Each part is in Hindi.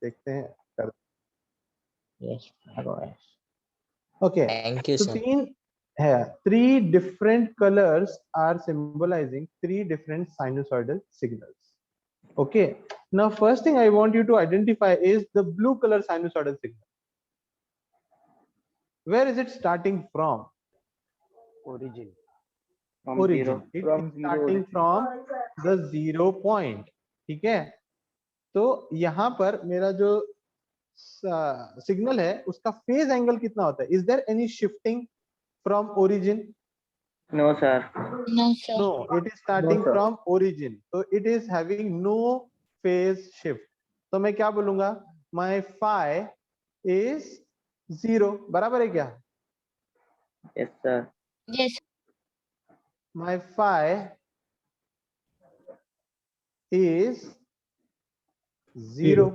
देखते हैं कर। Yes, yes. Okay, Thank you, तो sir. तीन है, 3 different colors are symbolizing 3 different sinusoidal signals. Okay, now first thing I want you to identify is the blue color sinusoidal signal. Where is it starting from? origin. Origin. It is starting from the 0 point. ठीक है, तो यहाँ पर मेरा जो सिग्नल है उसका फेज एंगल कितना होता है? Is there any shifting from origin? No, sir. No, sir. No, it is starting No, sir. from origin, so it is having no phase shift. तो मैं क्या बोलूंगा? My phi is 0. बराबर है क्या? Yes, sir. Yes. My phi is 0.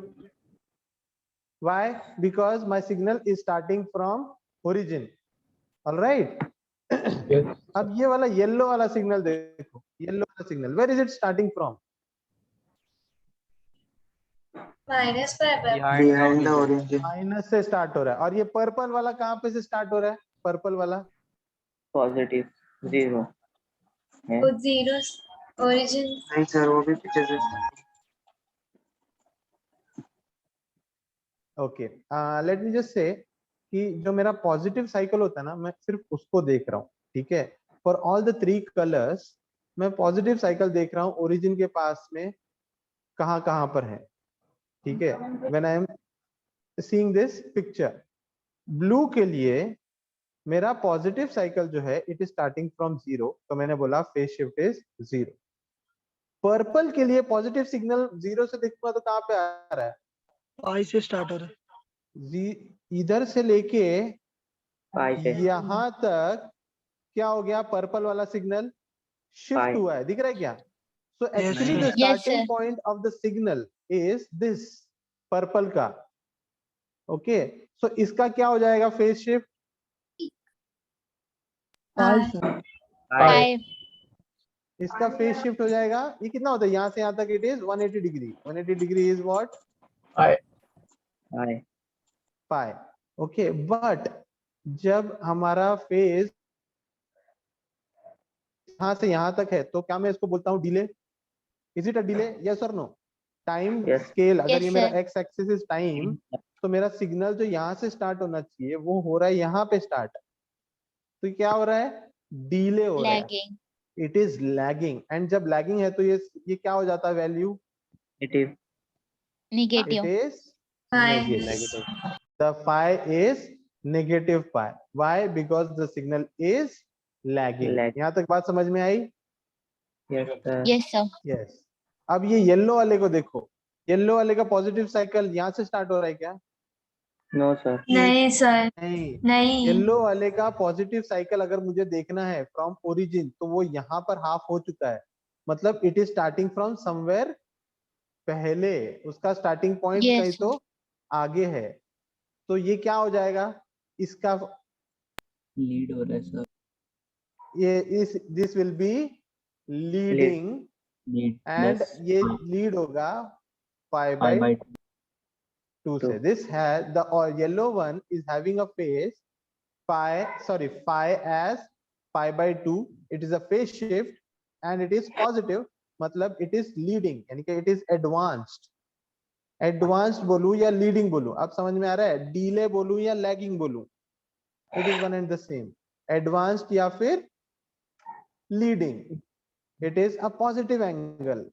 Why? Because my signal is starting from origin. All right. अब ये वाला येलो वाला सिग्नल देखो, येलो वाला signal, where is it starting from? Minus पर Behind the origin. माइनस से स्टार्ट हो रहा है, और ये पर्पल वाला कहाँ पे से स्टार्ट हो रहा है? पर्पल वाला Positive. 0. वो जीरो ओरिजिन नहीं सर, वो भी पीछे से. Okay, let me just say कि जो मेरा पॉजिटिव साइकिल होता है ना, मैं सिर्फ उसको देख रहा हूँ. ठीक है, फॉर ऑल द 3 कलर्स मैं पॉजिटिव साइकिल देख रहा हूँ ओरिजिन के पास में कहाँ कहाँ पर है. ठीक है, when I am seeing this picture, blue के लिए मेरा पॉजिटिव साइकिल जो है इट इज स्टार्टिंग फ्रॉम 0, तो मैंने बोला फेज शिफ्ट इज 0. पर्पल के लिए पॉजिटिव सिग्नल 0 से देखूंगा तो कहाँ पे आ रहा है? आई से स्टार्ट हो रहा है. इधर से लेके Pi से. यहाँ तक क्या हो गया? पर्पल वाला सिग्नल शिफ्ट Pi. हुआ है, दिख रहा है क्या? सो Yes, actually the sir. Yes, starting sir. Point of the signal is this purple का. ओके, सो इसका क्या हो जाएगा फेज शिफ्ट? आई सर. Pi. 5. इसका फेज शिफ्ट हो जाएगा, ये कितना होता है? यहाँ से यहाँ तक it is 180 degree. 180 degree is what? Pi. Pi. Okay, but जब हमारा फेज यहाँ से यहाँ तक है तो क्या मैं इसको बोलता हूँ delay? Is it a delay? Yes और नो? Time Yes. स्केल, अगर Yes, ये मेरा sir. X axis is time, तो मेरा सिग्नल जो यहाँ से स्टार्ट होना चाहिए वो हो रहा है यहाँ पे स्टार्ट. तो क्या हो रहा है? डिले हो रहा है. Lagging. It is lagging. And जब लैगिंग है तो ये क्या हो जाता है value? Negative. Negative. It is Negative. negative. The phi is negative pi. Why? Because the signal is lagging. Lag. यहाँ तक बात समझ में आई? Yes, sir. Yes, sir. Yes. अब ये येलो वाले को देखो, येलो वाले का पॉजिटिव साइकिल यहाँ से स्टार्ट हो रहा है क्या? No, sir. नहीं सर नहीं. नहीं येलो वाले का पॉजिटिव साइकिल अगर मुझे देखना है फ्रॉम ओरिजिन, तो वो यहाँ पर हाफ हो चुका है. मतलब it is starting from somewhere पहले, उसका स्टार्टिंग पॉइंट Yes, कहीं sir. तो आगे है. तो ये क्या हो जाएगा? इसका लीड हो रहा है सर. ये इस this will be leading, lead and plus ये लीड होगा पाई पाई बाय बाय 2 से. This has the yellow one is having a phase phi as pi by 2. It is a phase shift and it is positive, मतलब इट इज लीडिंग, यानी कि इट इज एडवांस्ड. एडवांस्ड बोलूं या लीडिंग बोलूं, अब समझ में आ रहा है? डीले बोलूं या लैगिंग बोलूं, it is one and the same. Advanced या फिर leading, it is a positive angle.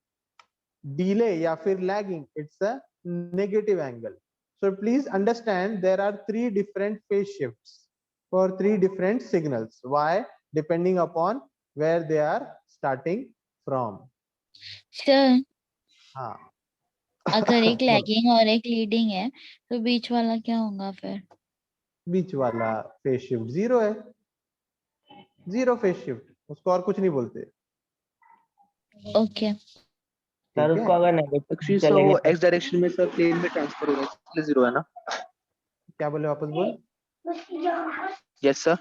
Delay या फिर lagging, it's a negative angle. So please understand there are 3 different phase shifts for 3 different signals. Why? Depending upon where they are starting from. Sir, हाँ. अगर एक lagging और एक leading है तो बीच वाला क्या होगा फिर? बीच वाला फेज शिफ्ट 0 है. 0 फेज शिफ्ट, उसको और कुछ नहीं बोलते. Okay. सर ठीक है? उसको अगर नेगेटिव एक्चुअली सर वो एक्स डायरेक्शन में सर प्लेन में ट्रांसफर हो रहा है, इसलिए 0 है ना. क्या बोले? वापस बोल. Yes sir.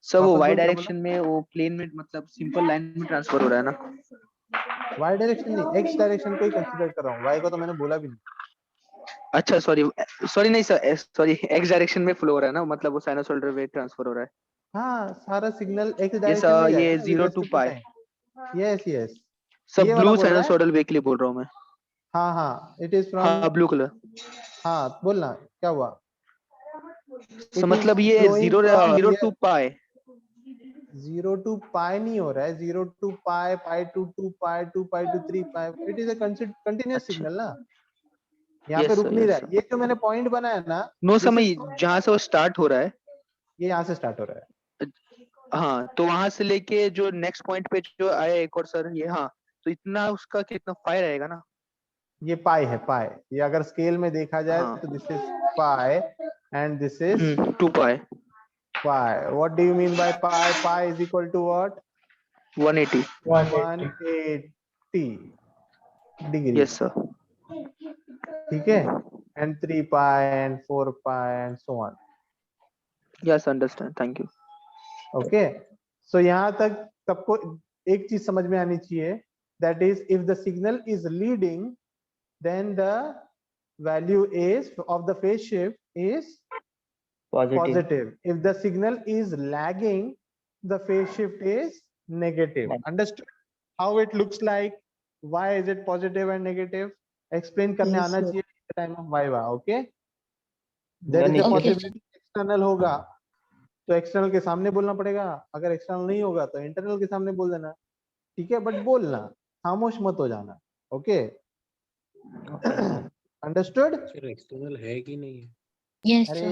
सर वो वापस वाई बोल, क्या डायरेक्शन में वो प्लेन में मतलब सिंपल लाइन में ट्रांसफर हो रहा है ना. वाई डायरेक्शन नहीं, एक्स डायरेक्शन को ही कंसीडर कर रहा हूँ. वाई को तो मैंने बोला भी नहीं. अच्छा सॉरी नहीं सर, सॉरी एक्स डायरेक्शन में फ्लो हो रहा है ना, मतलब वो साइनसोइडल वेव ट्रांसफर हो रहा है। हाँ, सारा सिग्नल एक्स ये डायरेक्शन में सर, जाएगा ये ना, with 0 to respect to pi, time. Yes yes, सब ये वाला ब्लू बोल रहा है। साइनसोइडल वेव के लिए बोल रहा हूँ मैं। हाँ हाँ, इट इज फ्रॉम, हाँ ब्लू कलर। हाँ बोलना क्या हुआ। सो इट इज मतलब ये flowing from 0 here. to pi. 0 to pi नहीं हो रहा है, 0 to pi, pi two pi, two pi to 3 pi, it is a continuous अच्छा, सिग्नल ना, यहाँ पे यस रुक सर नहीं यस रहा है। सर। ये जो मैंने पॉइंट बनाया ना, नो दिस समय, इज, जहाँ से वो स्टार्ट हो रहा है, ये यहाँ से स्टार्ट हो रहा है। हाँ तो वहां से लेके जो नेक्स्ट पॉइंट पे जो आया एक और सर ये, हाँ तो इतना उसका कितना पाई रहेगा ना। ये पाई है, पाई। ये अगर स्केल में देखा जाए हाँ तो this is pi and this is 2 pi, pi. What do you mean by pi? Pi is equal to what? 180। 180 degree, yes sir. ठीक है। And 3 pi and 4 pi and so on. Yes understand, thank you. Okay, so यहाँ तक सबको एक चीज समझ में आनी चाहिए, that is if the signal is leading then the value is of the phase shift is positive. If the signal is lagging, the phase shift is negative. Understood how it looks like? Why is it positive and negative? Explain करने Yes, आना sir. चाहिए at the time of viva. Okay, there is a Okay, possibility external होगा तो एक्सटर्नल के सामने बोलना पड़ेगा, अगर एक्सटर्नल नहीं होगा तो इंटरनल के सामने बोल देना, ठीक है। बट बोलना, खामोश मत हो जाना। Okay, understood? सर एक्सटर्नल है कि नहीं है? Yes, अरे sir.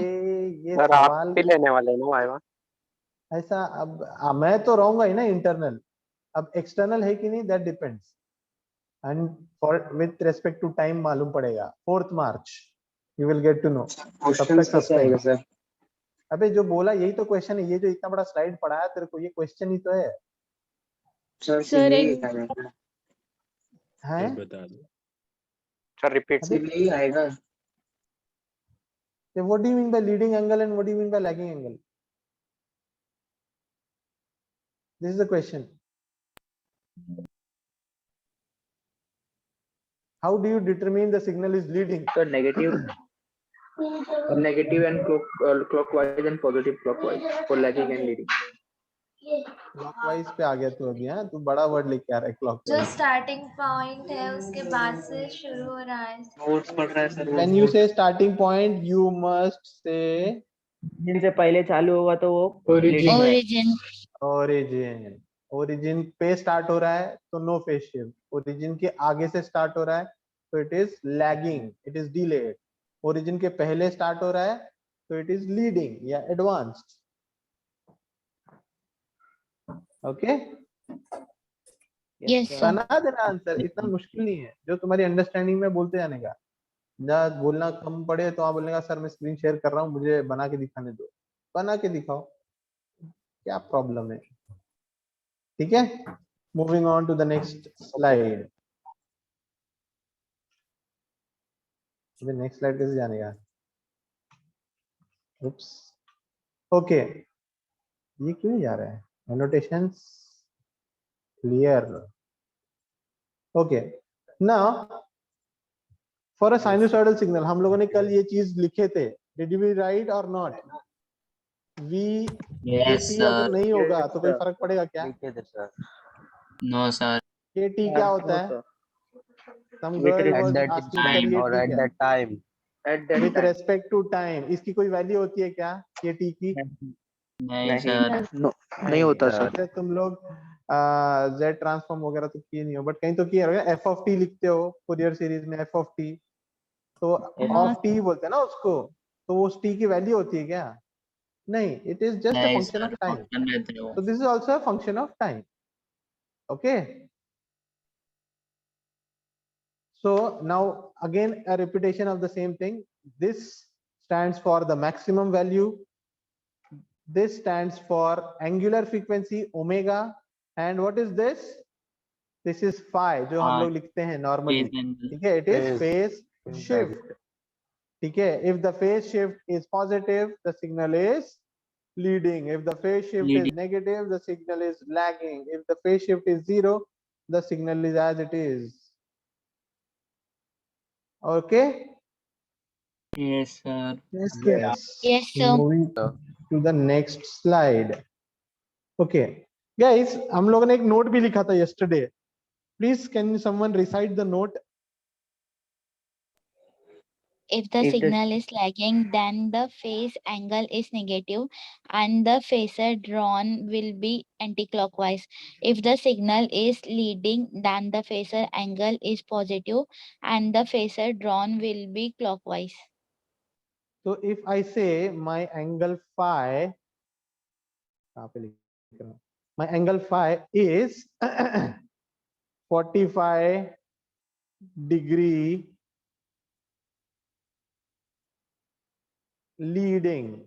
ये सर आप सवाल भी लेने वाले ना वाइवा? ऐसा, अब मैं तो रहूंगा ही ना इंटरनल, अब एक्सटर्नल है कि नहीं that depends, and for with respect to time मालूम पड़ेगा। 4th March you will get to know, तब क्वेश्चन तक कैसे आएगा सस्पेंस। सर? अबे जो बोला यही तो क्वेश्चन है, ये जो इतना बड़ा स्लाइड पढ़ाया तेरे को, ये क्वेश्चन ही तो है। सर Sir, यही एक आएगा, हैं? सर बता दो। सर रिपीट अबे यही आएगा। What do you mean bye leading angle and what do you mean bye lagging angle? This is the question. How do you determine the signal is leading? Sir negative and clockwise and positive clockwise for lagging and leading. Clockwise पे आ गया तू अभी, हाँ तू बड़ा वर्ड लेके आ रहा है जो क्लॉकवाइज। स्टार्टिंग पॉइंट है उसके बाद से शुरू हो रहा है। नोट्स पढ़ रहा है सर वो When you say starting point, you must say जिनसे पहले चालू होगा तो वो Origin. leading है। Origin. origin. Origin पे स्टार्ट हो रहा है तो नो फेज शिफ्ट। ओरिजिन के आगे से स्टार्ट हो रहा है तो it is lagging, it is delayed. Origin के पहले स्टार्ट हो रहा है तो इट इज लीडिंग या एडवांस्ड। Okay, Yes, sir. बना देना आंसर, इतना मुश्किल नहीं है, जो तुम्हारी अंडरस्टैंडिंग में बोलते जाने का। ना बोलना कम पड़े तो आप बोलने का सर मैं स्क्रीन शेयर कर रहा हूँ, मुझे बना के दिखाने दो। बना के दिखाओ, क्या प्रॉब्लम है? ठीक है, moving on to the next slide. Next slide कैसे जाने का? Oops. ओके, ये क्यों नहीं जा रहा है? Annotations clear. Okay, now for a sinusoidal signal, हम लोगों ने कल ये चीज लिखे थे, did we write or not? We Yes, टी sir. अगर नहीं होगा तो कोई फर्क पड़ेगा क्या? No, sir. के टी क्या होता है? Some girl was asking sir ये टी क्या है? Time at that With time. respect to time, इसकी कोई वैल्यू होती है क्या ये टी की? नहीं सर। नो नहीं होता सर। जैसे तुम लोग z ट्रांसफॉर्म वगैरह तो किए नहीं हो, बट कहीं तो किए होगा। एफ ऑफ टी लिखते हो फूरियर सीरीज में, एफ ऑफ टी, तो ऑफ टी बोलते हैं ना उसको, तो वो टी की वैल्यू होती है क्या? नहीं, इट इज जस्ट अ नहीं function sir, of time. Function रहते हो। So this is also a function of time. Okay, so now again a repetition of the same thing. This stands for the maximum value, this stands for angular frequency omega, and what is this? This is phi, जो हम लोग लिखते हैं normally, ठीक है? It is phase shift, ठीक है? If the phase shift is positive, the signal is leading. If the phase shift is Leading. negative, the signal is lagging. If the phase shift is 0, the signal is as it is. Okay, Yes, sir. Yes. Yes, sir. Moving to the next slide. Okay, guys, हम लोगों ने एक नोट भी लिखा था yesterday. Please, can someone recite the note? If the If the- signal is lagging, then the phase angle is negative and the phasor drawn will be anticlockwise. If the signal is leading, then the phasor angle is positive and the phasor drawn will be clockwise. So if I say my angle phi, my angle phi is 45 degree leading.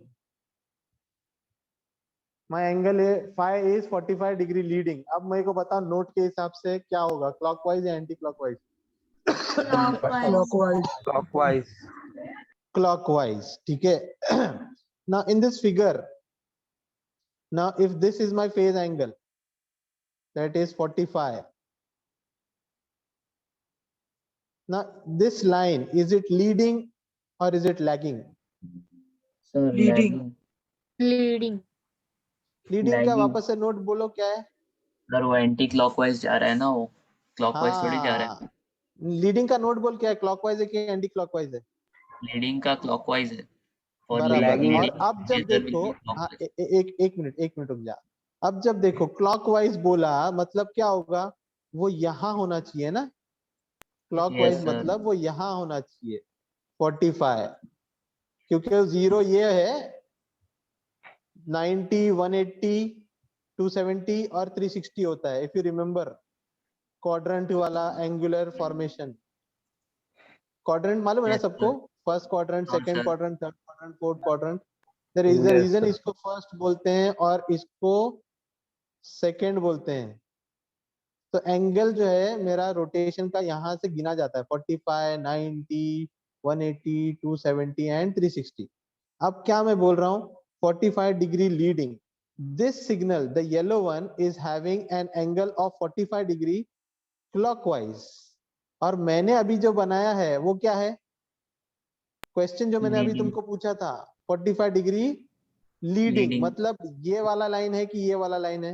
My angle phi is 45 degree leading. अब मेरे को बताओ नोट के हिसाब से क्या होगा, क्लॉकवाइज या एंटी क्लॉकवाइज? Clockwise. Clockwise. ठीक है. Now in this figure, now if this is my phase angle, that is 45. Now this line, is it leading or is it lagging? Sir, lagging. Leading. Leading का Lagging. वापस से नोट बोलो क्या है? सर वो एंटी क्लॉकवाइज जा रहा है ना, वो क्लॉकवाइज थोड़ी जा रहा है. लीडिंग का नोट बोल क्या है, क्लॉकवाइज है कि एंटी क्लॉकवाइज है? लीडिंग का क्लॉकवाइज है. और बराबर. leading और अब जब phasor will देखो, be clockwise. एक मिनट रुक जा. अब जब देखो क्लॉकवाइज बोला मतलब क्या होगा, वो यहाँ होना चाहिए ना. Clockwise Yes, sir. मतलब वो यहाँ होना चाहिए 45, क्योंकि 0 ये है, 90, 180, 270 और 360 होता है. इफ यू रिमेम्बर क्वाड्रेंट वाला एंगुलर फॉर्मेशन. क्वाड्रेंट मालूम है ना Yes, सबको? sir. फर्स्ट क्वाड्रेंट, हाँ, second sir. Quadrant, third quadrant, fourth quadrant. There is the Yes, reason sir. इसको फर्स्ट बोलते हैं और इसको सेकंड बोलते हैं. तो एंगल जो है मेरा रोटेशन का यहाँ से गिना जाता है 45, 90, 180, 270 एंड 360. अब क्या मैं बोल रहा हूँ, 45 degree leading. This signal, the yellow one, is having an angle of 45 degree clockwise. और मैंने अभी जो बनाया है वो क्या है? क्वेश्चन जो मैंने अभी Leading. तुमको पूछा था, 45 डिग्री लीडिंग, Leading. मतलब ये वाला लाइन है कि ये वाला लाइन है?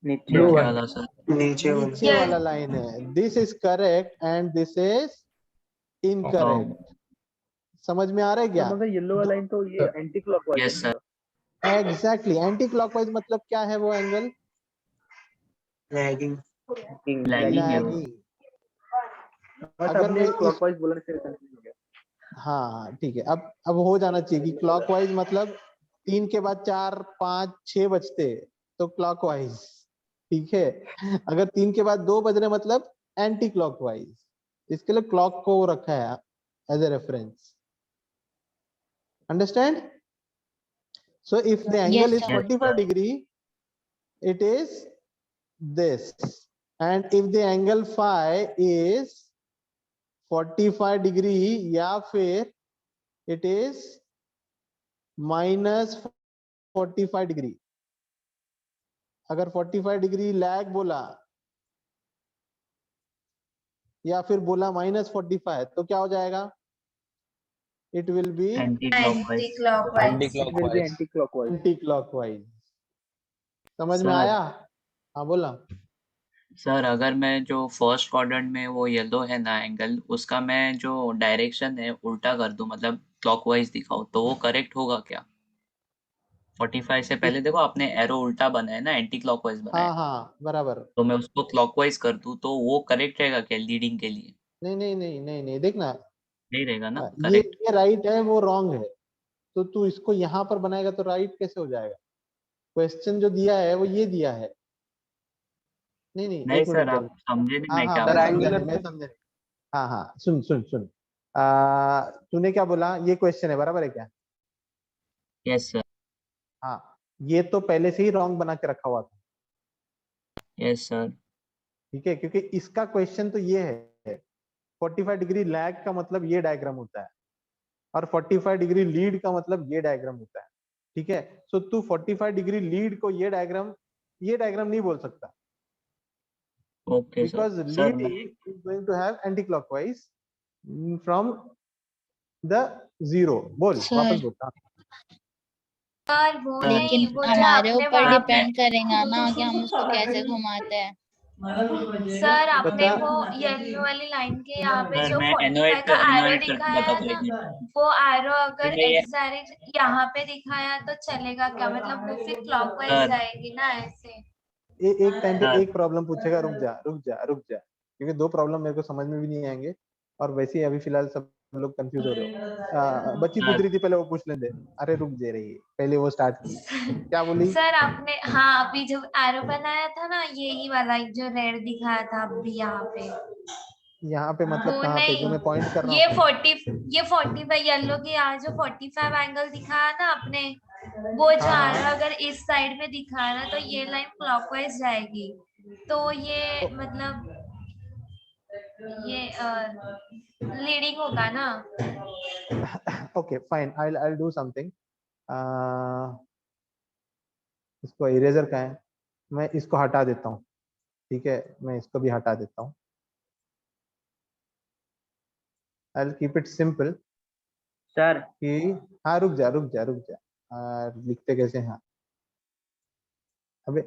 नीचे नीचे वाला। वाला सर. नीचे वाला. नीचे वाला लाइन है. This is correct and this is incorrect. समझ में आ रहा है क्या? तो मगर येलो वाला लाइन तो ये anti clockwise Yes, sir. Exactly. Anti clockwise मतलब क्या है वो एंगल? Lagging. Lagging है वो. लैगिंग. बट अगर आपने मैं क्लॉकवाइज बोला से कंफ्यूज हो गया। हाँ ठीक है. अब हो जाना चाहिए कि क्लॉकवाइज मतलब 3 के बाद 4, 5, 6 बजते तो क्लॉकवाइज. ठीक है. अगर 3 के बाद 2 बज रहे मतलब एंटी क्लॉकवाइज. इसके लिए क्लॉक को रखा है as a reference. Understand? So if the angle Yes, is sir. 45 degree, it is this. And if the angle phi is 45 degree या फिर it is minus 45 degree. अगर 45 डिग्री लैग बोला या फिर बोला minus 45 तो क्या हो जाएगा? It will be anti clockwise. Anti-clockwise. It will be anti clockwise. anti-clockwise. समझ में Sir. आया? हाँ बोला. सर अगर मैं जो फर्स्ट क्वाड्रेंट में वो येलो है ना एंगल, उसका मैं जो डायरेक्शन है उल्टा कर दूं, मतलब क्लॉकवाइज दिखाऊं, तो वो करेक्ट होगा क्या? 45 से पहले देखो आपने एरो उल्टा बनाया ना, एंटी क्लॉकवाइज बनाया. हाँ बराबर. तो मैं उसको क्लॉकवाइज कर दूं तो वो करेक्ट रहेगा क्या लीडिंग के लिए? नहीं देखना. नहीं रहेगा ना ये करेक्ट? राइट है, वो रॉन्ग है. तो तू इसको यहाँ पर बनाएगा तो राइट कैसे हो जाएगा? क्वेश्चन जो दिया है वो ये दिया है. नहीं नहीं एक सर, मिनट. आप समझे नहीं मैं हाँ क्या मैं बोल समझा रहा नहीं, मैं समझा नहीं. हाँ सुन. तूने क्या बोला? ये क्वेश्चन है बराबर है क्या? हूँ. Yes sir. हाँ, ये तो पहले से ही रॉन्ग बना के रखा हुआ था. Yes sir. ठीक है, क्योंकि इसका क्वेश्चन तो ये है 45 डिग्री लैग का मतलब ये डायग्राम होता है और 45 डिग्री लीड का मतलब ये डायग्राम होता है. ठीक है. सो तू 45 डिग्री लीड को ये डायग्राम नहीं बोल सकता, okay sir. because sir lead is going to have anti-clockwise from the 0 बोल Sir. वापस बोल हाँ। सर वो नहीं लेकिन वो जो हमारे आपने ऊपर वहाँ पे डिपेंड करेगा ना कि हम उसको कैसे घुमाते हैं। सर आपने बता। वो येलो वाली लाइन के यहाँ पे सर जो मैं 45 का एरो दिखाया बताता ना, एक मिनट। वो एरो अगर मैं ये- एक्स डायरेक्शन यहाँ पे दिखाया तो चलेगा क्या? मतलब वो फिर क्लॉकवाइज सर। जाएगी ना ऐसे। एक टाइम पे सर। एक प्रॉब्लम पूछेगा, रुक जा रुक जा रुक जा, क्योंकि दो प्रॉब्लम मेरे को समझ में भी नहीं आएंगे और वैसे ही अभी फिलहाल सब लोग कंफ्यूज हो रहे हो। बच्ची पूछ रही थी, पहले वो पूछ ले दे। अरे रुक दे रही है, पहले वो स्टार्ट की, क्या बोली? सर आपने हाँ अभी जो एरो बनाया था ना, यही वाला जो रेड दिखाया था अभी यहाँ पे, यहाँ पे मतलब वो कहाँ पे जो मैं पॉइंट कर रहा ये हूँ? 45 येलो के यहाँ जो 45 एंगल दिखाया ना आपने, वो जो हाँ, हाँ। एरो अगर इस साइड में दिखाया ना तो ये लाइन क्लॉकवाइज जाएगी। तो ये तो- मतलब ये लीडिंग होगा ना। Okay fine, I'll do something. इसको इरेजर का है, मैं इसको हटा देता हूँ। ठीक है, मैं इसको भी हटा देता हूँ। I'll keep it simple sir कि हाँ रुक जा रुक जा रुक जा। लिखते कैसे हैं? अबे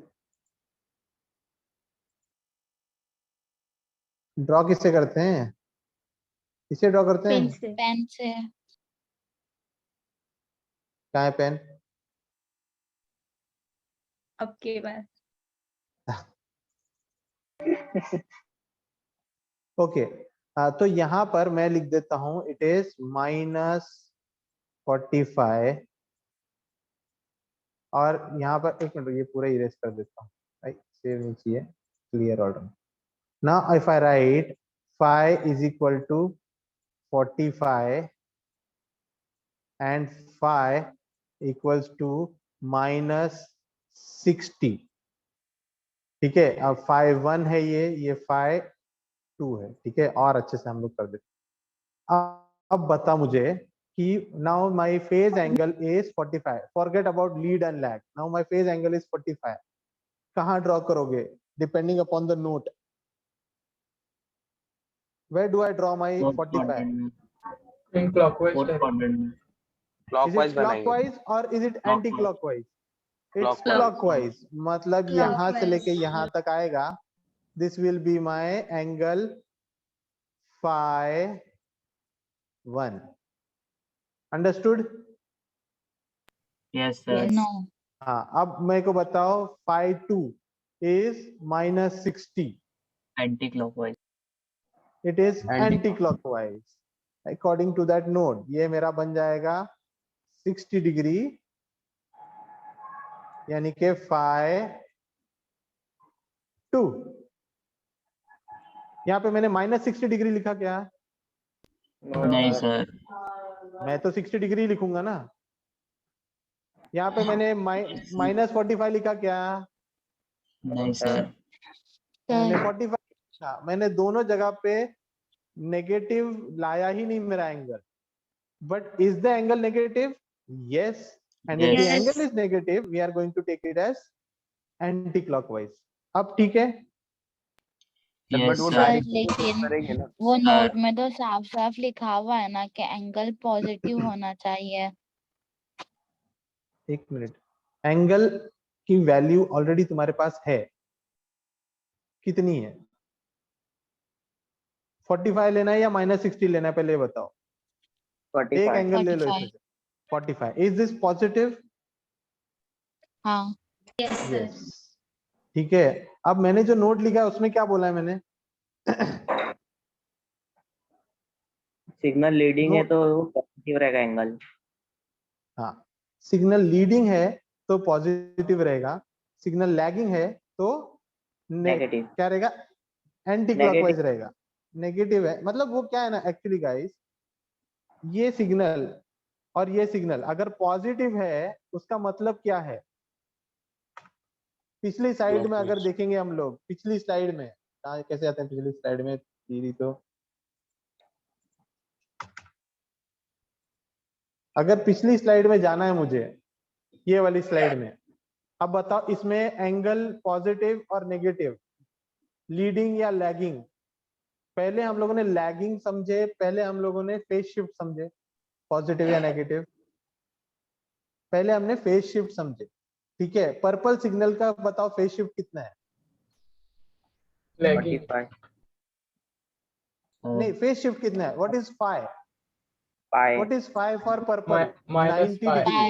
ड्रॉ किससे करते हैं? किसे ड्रॉ करते हैं? पेन से। कहाँ है पेन? अब के बाद ओके तो यहाँ पर मैं लिख देता हूँ, इट इज -45 और यहाँ पर एक मिनट ये पूरा इरेज कर देता हूँ, राइट? सेव नहीं चाहिए, clear order. Now if I right phi is equal to 45 and phi equals to -60, ठीक है। अब phi 1 है, ये phi 2 है, ठीक है। और अच्छे से हम लोग कर देते। अब बता मुझे कि now my phase angle is 45, forget about lead and lag, now my phase angle is 45, कहाँ ड्रॉ करोगे? Depending upon the note, where do I draw my 45? In clockwise Fourth quadrant में Is it clockwise बनाएंगे clockwise or is it anti-clockwise? It's Clockwise. clockwise, मतलब यहाँ से लेके Clockwise. यहाँ तक आएगा। This will be my angle phi 1. Understood? Yes sir. No. हाँ, अब मेरे को बताओ phi 2 is -60. Anti-clockwise. It is anti-clockwise. According to that node, ये मेरा बन जाएगा 60 डिग्री, यानी कि phi 2। यहाँ पे मैंने -60 डिग्री लिखा क्या? नहीं सर। मैं तो 60 डिग्री लिखूंगा ना। यहाँ पे मैंने -45 लिखा क्या? नहीं सर। मैंने Sir, 45 लिखा। मैंने दोनों जगह पे नेगेटिव लाया ही नहीं मेरा angle. But is the angle negative? Yes, and if the Yes. Angle is negative we are going to take it as anti clockwise. अब ठीक है। Yes वो sir. सर direct लेकिन करेंगे ना। वो नोट में तो साफ साफ लिखा हुआ है ना कि एंगल पॉजिटिव होना चाहिए। एक मिनट, एंगल की वैल्यू ऑलरेडी तुम्हारे पास है, कितनी है? 45 लेना है या -60 लेना है, पहले ये बताओ। एक 45 एंगल ले लो 45। इसमें से। 45 इज दिस पॉजिटिव? हाँ। यस, ठीक है। अब मैंने जो नोट लिखा है उसमें क्या बोला है मैंने? सिग्नल लीडिंग है नोट, तो पॉजिटिव रहेगा एंगल। हाँ, सिग्नल लीडिंग है तो पॉजिटिव रहेगा, सिग्नल लैगिंग है तो नेगेटिव क्या रहेगा? एंटी क्लॉकवाइज रहेगा। नेगेटिव है मतलब वो क्या है ना, एक्चुअली गाइस, ये सिग्नल और ये सिग्नल अगर पॉजिटिव है उसका मतलब क्या है? पिछली साइड में अगर देखेंगे हम लोग, पिछली स्लाइड में कैसे आते हैं? पिछली स्लाइड में दीदी, तो अगर पिछली स्लाइड में जाना है मुझे, ये वाली स्लाइड में, अब बताओ इसमें एंगल पॉजिटिव और नेगेटिव, लीडिंग या लैगिंग? पहले हम लोगों ने लैगिंग समझे, पहले हम लोगों ने फेज शिफ्ट समझे। पॉजिटिव या नेगेटिव? पहले हमने फेज शिफ्ट समझे, ठीक है। पर्पल सिग्नल का बताओ फेज शिफ्ट कितना है? Lagging. 45 नहीं, फेज शिफ्ट कितना है? What is phi? pi what is phi for purple? minus 90 pi. Degree.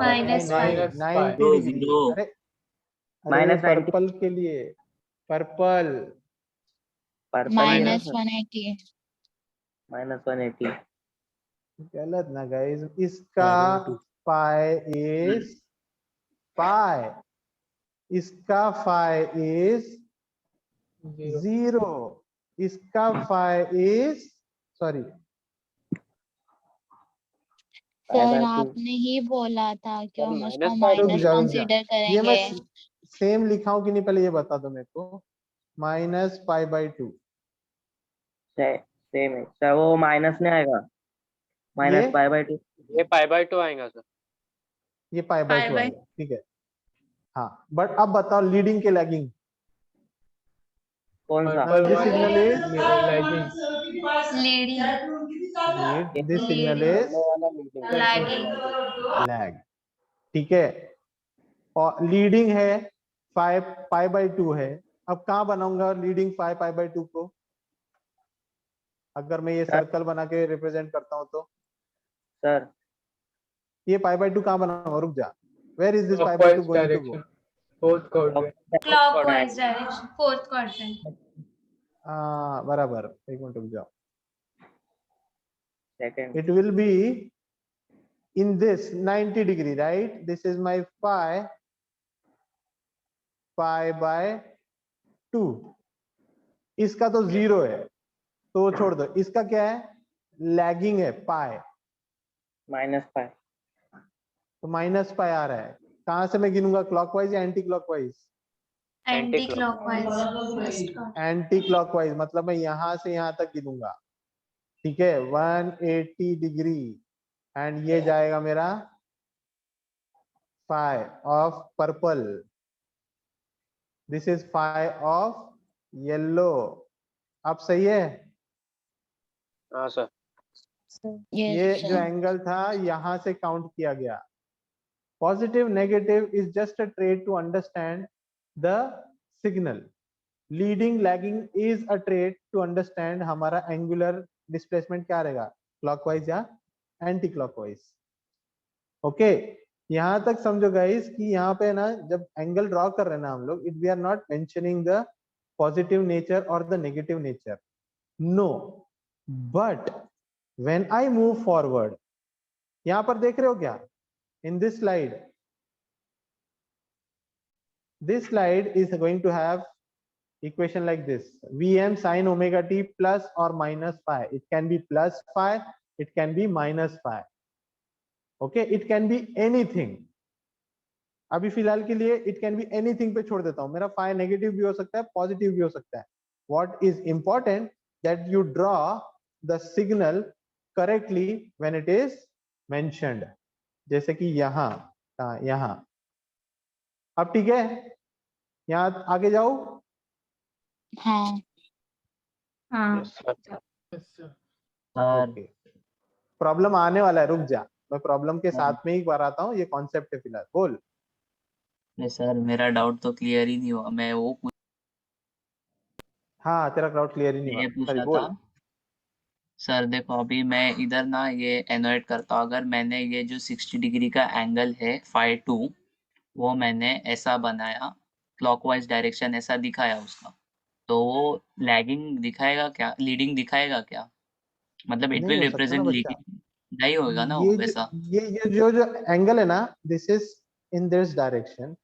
minus नहीं, Minus 90 pi. डिग्री। Zero. अरे Minus 90. पर्पल के लिए, पर्पल purple ही है ना minus सर? 180. -180 गलत ना गाइस, इसका फाई इज फाई, इसका फाई इज 0, इसका phi is sorry Pi by sir 2. आपने ही बोला था कि सर, हम minus उसको pi रुक माइनस जा, रुक जा। कंसीडर ये मैं करेंगे। सेम लिखा हूं कि नहीं पहले ये बता दो मेरे को। -π/2 सेम है सर, वो माइनस नहीं आएगा, ये -π/2 ये π/2 आएगा सर। ये π/2 by आएगा, ठीक है। हाँ, बट अब बताओ लीडिंग के लैगिंग। कौन सा? Now this signal is Lagging. leading, lead, this signal is lagging, lag, ठीक है। और लीडिंग है 5π/2 है। अब कहाँ बनाऊंगा लीडिंग 5π/2 को? अगर मैं ये सर। सर्कल बना के रिप्रेजेंट करता हूँ तो सर ये π/2 कहाँ बनाऊंगा? रुक जा, where is this π/2 Clockwise going to go? direction. Fourth quadrant. clockwise direction, fourth quadrant, हाँ बराबर, एक मिनट रुक जाओ। Second It will be in this 90 degree, right? This is my π/2। इसका तो 0 है तो वो छोड़ दो। इसका क्या है? लैगिंग है पाई, -π तो -π आ रहा है। कहां से मैं गिनूंगा? क्लॉकवाइज या anti clockwise? anti-clockwise, first quadrant, anti clockwise, मतलब मैं यहां से यहां तक गिनूंगा, ठीक है। 180 डिग्री एंड ये जाएगा मेरा phi of purple, this is phi of yellow. अब सही है? हाँ सर। ये यस जो एंगल था यहां से काउंट किया गया। Positive negative is just a trade to understand the signal. Leading lagging is a trade to understand हमारा एंगुलर डिस्प्लेसमेंट क्या रहेगा, क्लॉकवाइज या एंटी क्लॉकवाइज। ओके, यहां तक समझो गाइस कि यहाँ पे ना जब एंगल ड्रॉ कर रहे हैं ना हम लोग, it we are not mentioning the positive nature और the negative nature, no, but when I move forward, यहां पर देख रहे हो क्या? in this slide is going to have equation like this: Vm sin omega t plus or minus phi. It can be plus phi, it can be minus phi, okay, it can be anything. अभी फिलहाल के लिए it can be anything पे छोड़ देता हूं। मेरा phi नेगेटिव भी हो सकता है, पॉजिटिव भी हो सकता है। what is important that you draw the signal correctly when it is mentioned, जैसे कि यहाँ। अब ठीक है, यहाँ आगे जाओ। हाँ हाँ, Yes, sir. Yes, sir. Sir okay, problem आने वाला है, रुक जा, मैं प्रॉब्लम के साथ में ही बताता हूँ। ये कॉन्सेप्ट है फिलहाल, बोल। नहीं सर, मेरा डाउट तो क्लियर ही नहीं हुआ। मैं वो हाँ, तेरा क्राउड क्लियर ही नहीं ये हुआ, पूछ सॉरी, रहा बोल। था सर। देखो अभी मैं इधर ना ये एनोएट करता हूँ। अगर मैंने ये जो 60 डिग्री का एंगल है φ2, वो मैंने ऐसा बनाया, क्लॉकवाइज डायरेक्शन ऐसा दिखाया उसका, तो वो लैगिंग दिखाएगा क्या, लीडिंग दिखाएगा क्या? मतलब इट नहीं विल हो सकता ना रिप्रेजेंट बच्चा, लीडिंग, नहीं होगा ना वो ये वैसा? जो एंगल है ना, this is in this direction,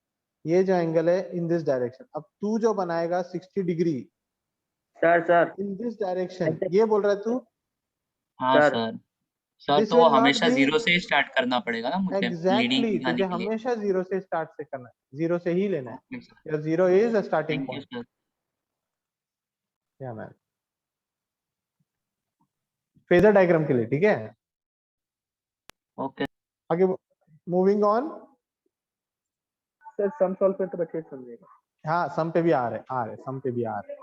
ये जो एंगल है इन दिस डायरेक्शन। अब तू जो बनाएगा 60 degree sir in this direction, ये बोल रहा है तू? हाँ सर सर। सर दिस तो वो विल नॉट हमेशा बी जीरो से ही स्टार्ट करना पड़ेगा ना मुझे लीडिंग एग्जैक्टली, दिखाने तुझे के लिए? हमेशा जीरो से स्टार्ट से करना है, जीरो से ही लेना है। Okay sir, your zero is a starting thank you point. Sir. या मैम, फेजर डायग्राम के लिए, ठीक है। ओके आगे moving on. Sir sum solve पे तो बच्चे समझेगा। हाँ, सम पे भी आ रहे सम पे भी आ रहे,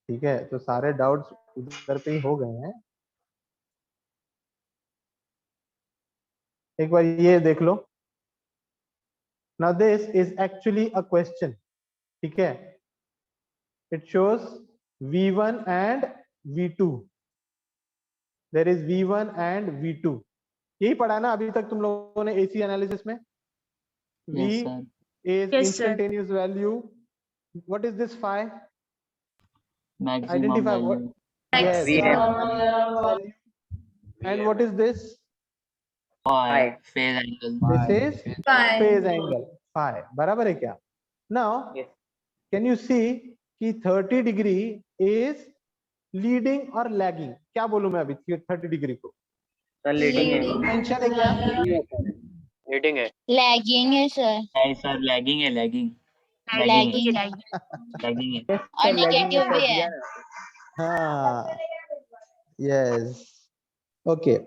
ठीक है। तो सारे डाउट्स उधर पे ही हो गए हैं। एक बार ये देख लो. Now this is actually a question. ठीक है. It shows V1 and V2. There is V1 and V2. यही पढ़ा ना अभी तक तुम लोगों ने AC एनालिसिस में. V Yes, sir. is Yes, sir. instantaneous value. What is this phi? Maximum Identify what. value. Yes. Maximum. Value. And what is this? Phi. Phase angle. This is Phi. phase angle. Phi. बराबर है क्या? Now, Yes. can you see कि 30 degree is leading or lagging? क्या बोलूं मैं अभी 30 degree को? सर लीडिंग है. Leading. Mention है क्या? लीडिंग है. Lagging है sir. नहीं सर, lagging है, lagging. Lagging है. Lagging है. Yes, और sir, lagging negative है, भी sir, है. दिया ना. हाँ. Yes. Okay.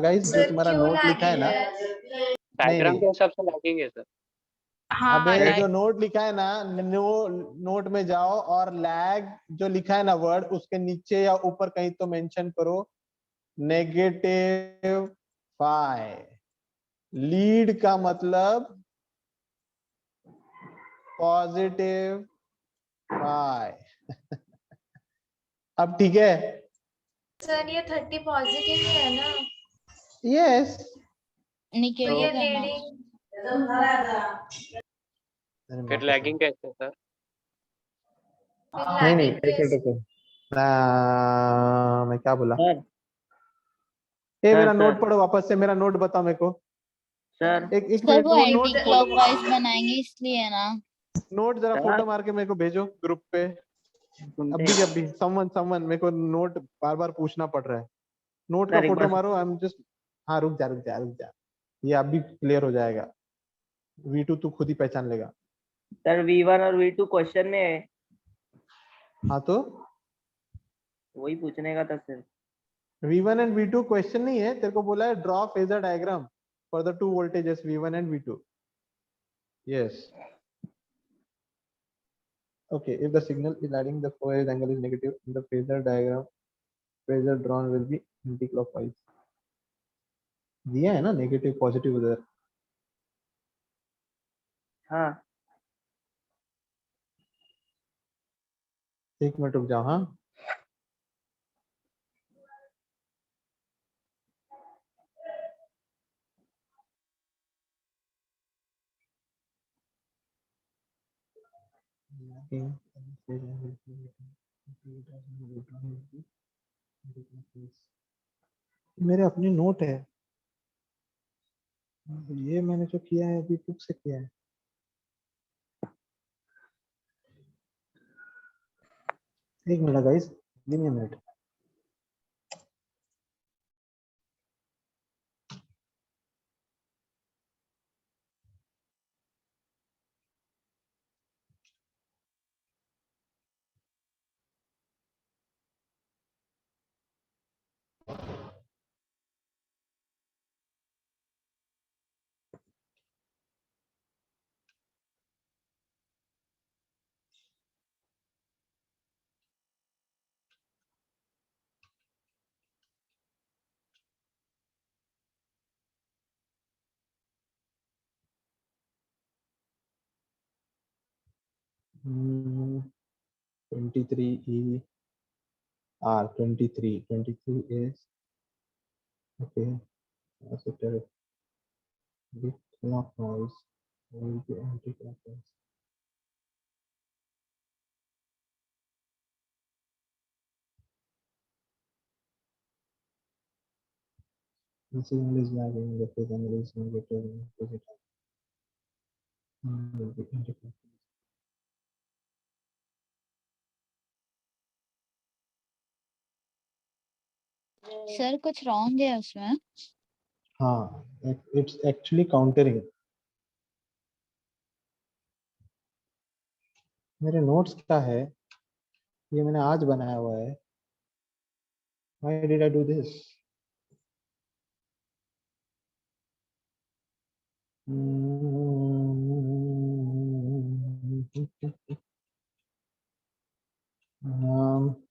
Guys, जो Sir, तुम्हारा क्यों नोट लिखा है ना, lagging? डायग्राम नहीं. के हिसाब से लैगिंग है सर. हाँ, अबे like- जो नोट लिखा है ना, नोट में जाओ और लैग जो लिखा है ना वर्ड, उसके नीचे या ऊपर कहीं तो मेंशन करो नेगेटिव फाई. लीड का मतलब पॉजिटिव फाई. अब ठीक है. सर ये 30 पॉजिटिव ही है ना. यस. तो Negative ये है ना. लीडिंग. फिर लैगिंग कैसे सर? नहीं नहीं, एक मिनट. मैं क्या बोला? सर ए सर, मेरा सर। नोट पढ़ो वापस से. मेरा नोट बताओ मेरे को. सर एक सर मिनट. वो वो एंटी नोट क्लॉकवाइज बनाएंगे इसलिए ना. नोट जरा सर। फोटो मार के मेरे को भेजो ग्रुप पे. अभी समवन मेरे को नोट बार बार पूछना पड़ रहा है. नोट का सर, एक फोटो बार- मारो. I am just. हाँ रुक जा. ये अभी क्लियर हो जाएगा. V2 तू खुद ही पहचान लेगा. सर V1 और V2 क्वेश्चन में है, हाँ तो वही पूछने का था sir. V1 and V2 question नहीं है. तेरे को बोला है draw phasor diagram for the two voltages V1 and V2. Yes. Okay, if the signal is lagging, the phase angle is negative. In the phasor diagram, phasor drawn will be anti-clockwise. दिया है ना नेगेटिव पॉजिटिव उधर. हाँ एक मिनट रुक जाओ. हाँ मेरे अपने नोट है. ये मैंने जो किया है अभी बुक से किया है. एक minute guys, give me a minute. Hmm, 23 ER 23 is okay. That's a terrible. Bit clockwise will be anti-clockwise. The signal is lagging. The phase angle is negative. Positive. Will be anti-clockwise. Sir कुछ रॉन्ग है उसमें. हाँ, it's actually countering. मेरे नोट्स क्या है? ये मैंने आज बनाया हुआ है. Why did I do this? Um,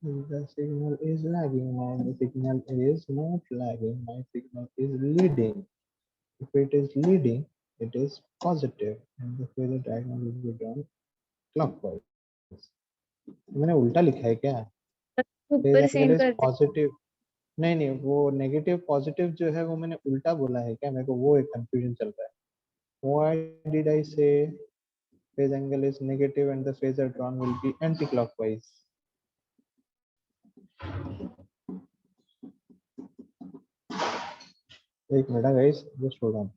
If the signal is lagging, my signal is not lagging, my signal is leading. If it is leading, it is positive, and the phasor diagram will be drawn clockwise. मैंने उल्टा लिखा है क्या? Phase ऊपर angle सेंड is कर दे। positive. नहीं नहीं, वो नेगेटिव पॉजिटिव जो है वो मैंने उल्टा बोला है क्या? मेरे को वो एक कंफ्यूजन चल रहा है. Why did I say phase angle is negative and the phasor drawn will be anti-clockwise? एक minute guys, just hold on.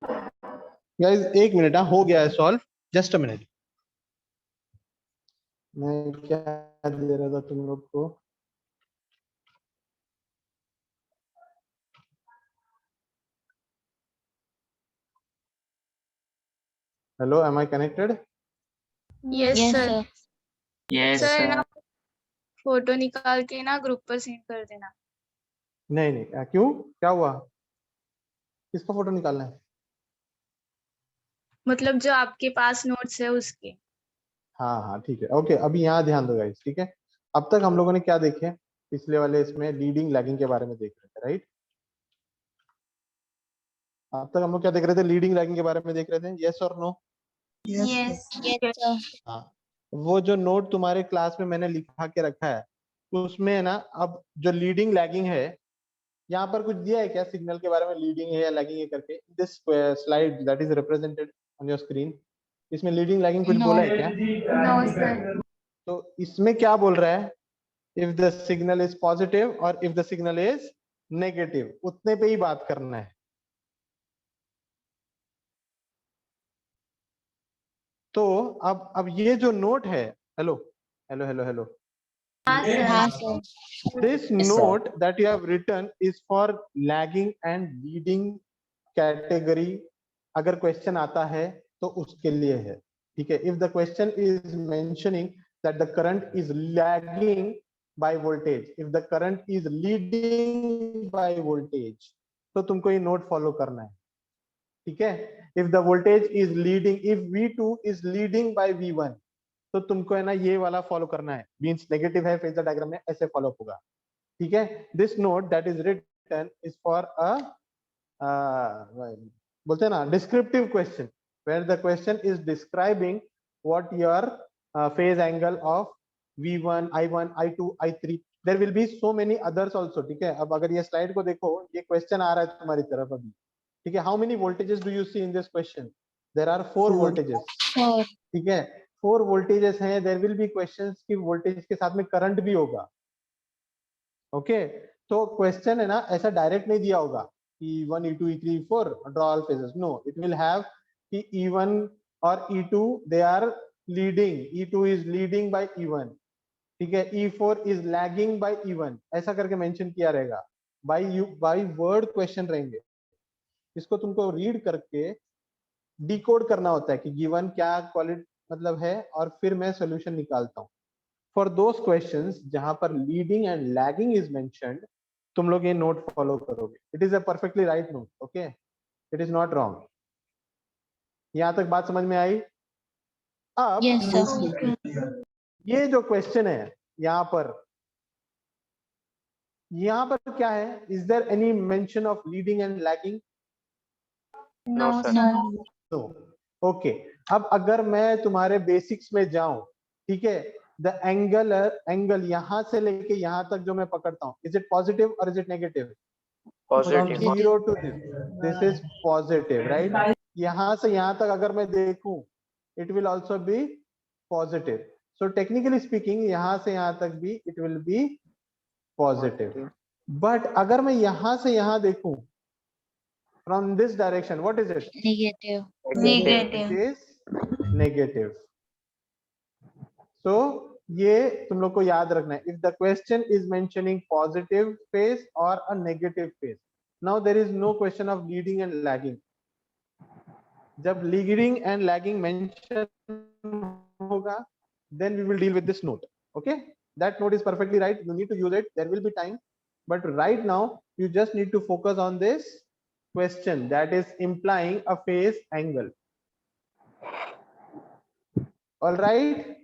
Guys एक मिनट, हो गया है सॉल्व, जस्ट अ मिनट। मैं क्या दे रहा था तुम लोग को? Hello, am I connected? Yes Yes, sir. sir. Yes sir sir. ना फोटो निकाल के ना ग्रुप पर सेंड कर देना। नहीं नहीं, क्यों, क्या हुआ? किसका फोटो निकालना है? मतलब जो आपके पास नोट्स है उसके। हाँ हाँ ठीक है, ओके। अभी यहाँ ध्यान दो गाइस, ठीक है। अब तक हम लोगों ने क्या देखे? पिछले वाले इसमें लीडिंग लैगिंग के बारे में देख रहे थे, राइट? अब तक हम लोग क्या देख रहे थे? लीडिंग लैगिंग के बारे में देख रहे थे, यस और नो? Yes Yes, sir. हाँ। वो जो नोट तुम्हारे क्लास में मैंने लिखा के रखा है, उसमें है ना, अब जो लीडिंग लैगिंग है, यहाँ पर कुछ दिया है क्या सिग्नल के बारे में, लीडिंग है या लैगिंग है करके? This slide that is represented on your screen, इसमें लीडिंग लैगिंग कुछ No. बोला है क्या? No sir. तो इसमें क्या बोल रहा है? If the signal is positive और if the signal is negative, उतने पे ही बात करना है। तो अब ये जो नोट है, हेलो हेलो हेलो हेलो, हाँ हाँ sir. sir. this note that you have written is for lagging and leading category। अगर क्वेश्चन आता है तो उसके लिए है, ठीक है। if the question is mentioning that the current is lagging by voltage, if the current is leading by voltage, तो तुमको ये नोट फॉलो करना है, ठीक है। if the voltage is leading, if V2 is leading by V1, तो तुमको है ना ये वाला फॉलो करना है, मींस नेगेटिव है फेजर डायग्राम में, ऐसे फॉलो होगा, ठीक है। This note that is written is for a बोलते हैं ना descriptive question, where the question is describing what your phase angle of V1, I1, I2, I3, there will be so many others also, ठीक है। अब अगर ये स्लाइड को देखो, ये क्वेश्चन आ रहा है तुम्हारी तरफ अभी, ठीक है। How many voltages do you see in this question? There are 4 voltages, 4. ठीक है। 4 वोल्टेजेस हैं, देयर विल बी क्वेश्चंस की वोल्टेज के साथ में करंट भी होगा, ओके। तो क्वेश्चन है ना ऐसा डायरेक्ट नहीं दिया होगा कि E1, E2, E3, E4 draw all phases, no, it will have कि E1 और E2 they are leading, E2 is leading by E1, ठीक है, E4 is lagging bye E1, ऐसा करके मेंशन किया रहेगा। बाय वर्ड क्वेश्चन रहेंगे, इसको तुमको रीड करके डिकोड करना होता है कि गिवन क्या क्वालिटी मतलब है, और फिर मैं सॉल्यूशन निकालता हूँ। फॉर दोस क्वेश्चंस जहां पर leading and lagging is mentioned, तुम लोग ये नोट फॉलो करोगे। It is a perfectly right note, okay, it is not wrong. यहां तक बात समझ में आई? अब Yes, sir. ये जो क्वेश्चन है यहाँ पर क्या है? Is there any mention of leading and lagging? No sir. Sir. No, okay. अब अगर मैं तुम्हारे बेसिक्स में जाऊं, ठीक है, द एंगल यहां से लेके यहां तक जो मैं पकड़ता हूं, इज इट पॉजिटिव और is it negative? Positive. 0 to this is positive, right? यहाँ से यहाँ तक अगर मैं देखूं, it will also be positive. So technically speaking, यहाँ से यहाँ तक भी it will be positive. But अगर मैं यहाँ से यहाँ देखूं, from this direction, what is it? Negative. Negative. It is negative. So ये तुम लोग को याद रखना है, if the question is mentioning positive phase or a negative phase. Now there is no question of leading and lagging. जब leading and lagging mention होगा, then we will deal with this note, okay? That note is perfectly right, you need to use it, there will be time, but right now you just need to focus on this question that is implying a phase angle. All right?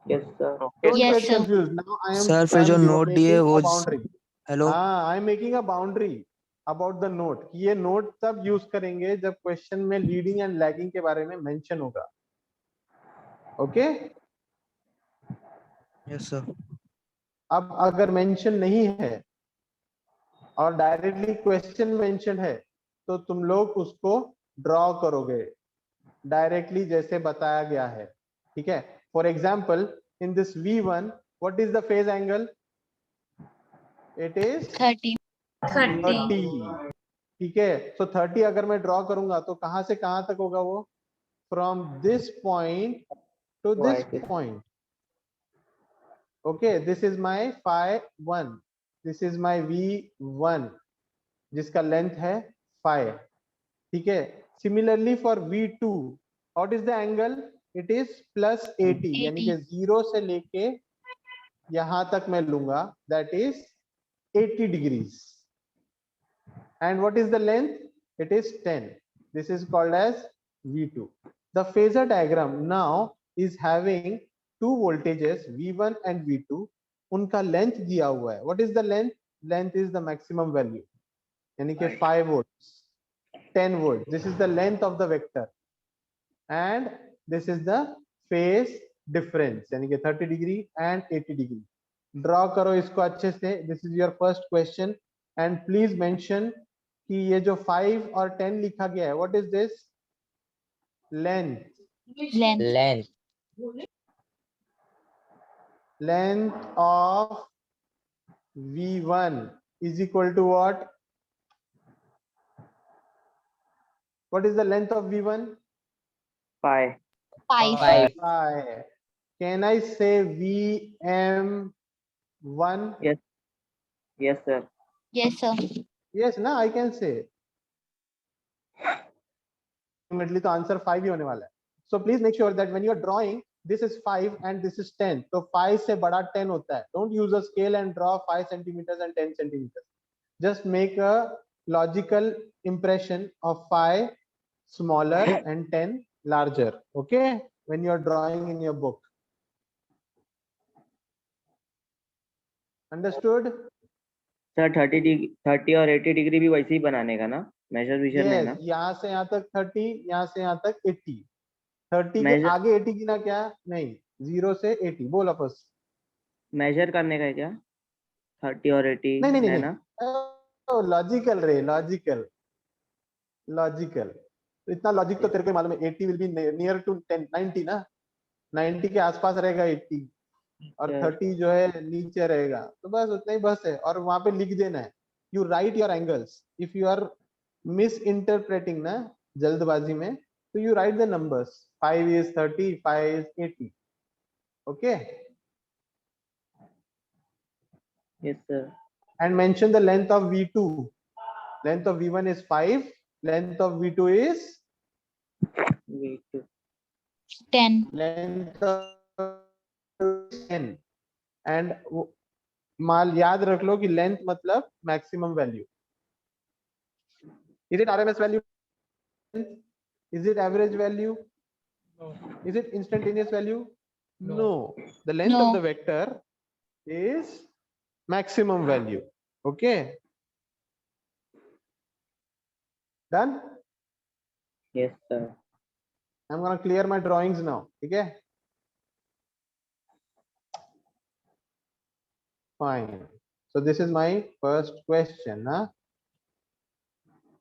Yes, sir. Okay. Don't Yes, get sir. confused. Now I am Sir, फिर जो note दिए वो boundary. हेलो हाँ, I am making a boundary about the note. ये note तब यूज करेंगे जब क्वेश्चन में लीडिंग एंड लैगिंग के बारे में मेंशन होगा, ओके? Yes sir. अब अगर मेंशन नहीं है और डायरेक्टली क्वेश्चन मेंशन है, तो तुम लोग उसको ड्रॉ करोगे डायरेक्टली जैसे बताया गया है, ठीक है। For example, in this V1, what is the phase angle? It is 30. 30। 30, ठीक है, सो 30 अगर मैं ड्रॉ करूंगा तो कहां से कहां तक होगा वो, from this point two this point. Okay, this is my phi 1, this is my v1 जिसका लेंथ है 5. ठीक है, similarly for v2 what is the angle, it is +80, यानी कि 0 से लेके यहां तक मैं लूंगा, that is 80 degrees. And what is the length, it is 10. This is called as v2. The phasor diagram now is having two voltages v1 and v2. उनका length दिया हुआ है. What is the length, length is the maximum value, यानी कि 5 volts, 10 volts. This is the length of the vector and this is the phase difference, यानी कि 30 degree and 80 degree. Draw करो इसको अच्छे से. This is your first question and please mention कि ये जो 5 और 10 लिखा गया है, what is this, length. Length. Length of v1 is equal to what, what is the length of v1, Pi. 5. pi. Can I say vm1? Yes, sir. Yes, sir. Yes, ना, I can say. Ultimately तो आंसर 5 ही होने वाला है. So please make sure that when you are drawing, this is 5 and this is 10. तो 5 से बड़ा 10 होता है. Don't use a scale and draw 5 centimeters and 10 centimeters. Just make a logical impression of 5 smaller and 10 larger. Okay, when you are drawing in your book. Understood? Sir 30 और 80 डिग्री भी वैसे ही बनाने का ना, मेजर विजन में Yes, ना. यहाँ से यहाँ तक 30, यहाँ से यहाँ तक 80. 30 के Measure- आगे 80 गिना क्या, नहीं, 0 से 80. बोल आपस. मेजर करने का है क्या, 30 और 80 नहीं नहीं है नहीं, ना. लॉजिकल रे, लॉजिकल. तो इतना लॉजिक तो तेरे को मालूम है, 80 विल बी नियर टू 10, 90 ना, 90 के आसपास रहेगा 80 और Yes. 30 जो है नीचे रहेगा. तो बस उतना ही बस है. और वहां पे लिख देना है, you write your angles. If you are misinterpreting ना जल्दबाजी में, तो you write the numbers. 5 is 30, 5 is 80. Okay, Yes, sir. and mention the length of v2. Length of v1 is 5, length of v2 is, V2. 10. length of 10. and माल याद रख लो कि लेंथ मतलब maximum value. Is it RMS value? Is it average value? No. Is it instantaneous value? No. No. The length No. of the vector is maximum value. Okay. Done? Yes, sir. I'm gonna clear my drawings now. Okay. Fine. So this is my first question. Huh?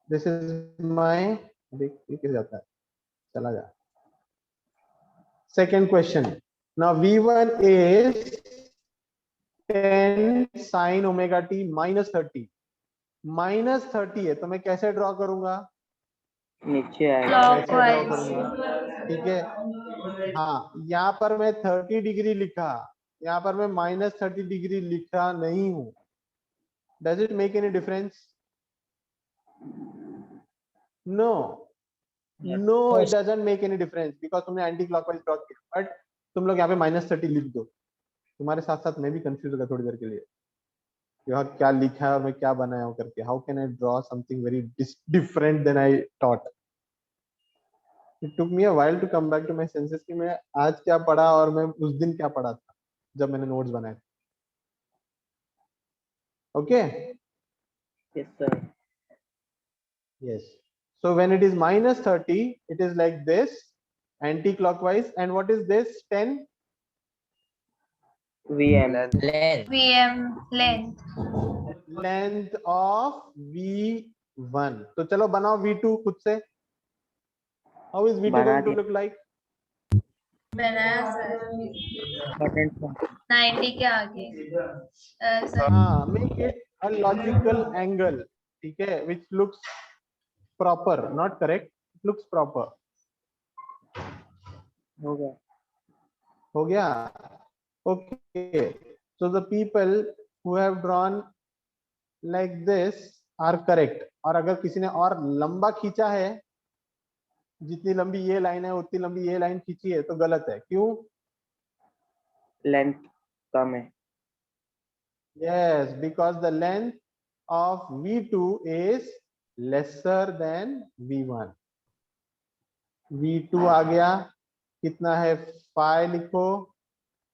This is my, ये किस जाता है, चला जा. Second question. Now V1 is 10 sin omega t minus 30. Minus 30 है, तो मैं कैसे ड्रॉ करूंगा, नीचे आएगा. कैसे ड्रॉ Clockwise. करूंगा. ठीक है, हाँ, यहाँ पर मैं 30 डिग्री लिखा, यहाँ पर मैं -30 डिग्री लिखा नहीं हूँ. Does it make any difference? No. No, it doesn't make any difference because तुमने एंटी क्लॉकवाइज ड्रॉ किया. बट तुम लोग यहाँ पे -30 लिख दो. तुम्हारे साथ साथ मैं भी कंफ्यूज होगा थोड़ी देर के लिए, यहाँ क्या लिखा है और मैं क्या बनाया हूँ करके. How can I draw something very different than I thought. It took me a while to come back to my senses कि मैं आज क्या पढ़ा और मैं उस दिन क्या पढ़ा था जब मैंने नोट्स बनाए. Okay. Yes, sir. Yes. So when it is -30, it is like this, anti-clockwise. And what is this? 10? VM. VM length. Length of V1. तो चलो बनाओ V2 खुद से. How is V2 बना going to दिया. look like? बनाया सर, Important point. 90 के आगे. सर हाँ, make it a logical angle. ठीक है, which looks proper, not correct, it looks proper. हो गया. हो गया. Okay, so the people who have drawn like this are correct. और अगर किसी ने और लंबा खींचा है, जितनी लंबी ये लाइन है उतनी लंबी ये लाइन खींची है, तो गलत है. क्यों? लेंथ कम है. Yes, because the length of V2 is lesser than V1. V2 आ गया, कितना है? phi लिखो,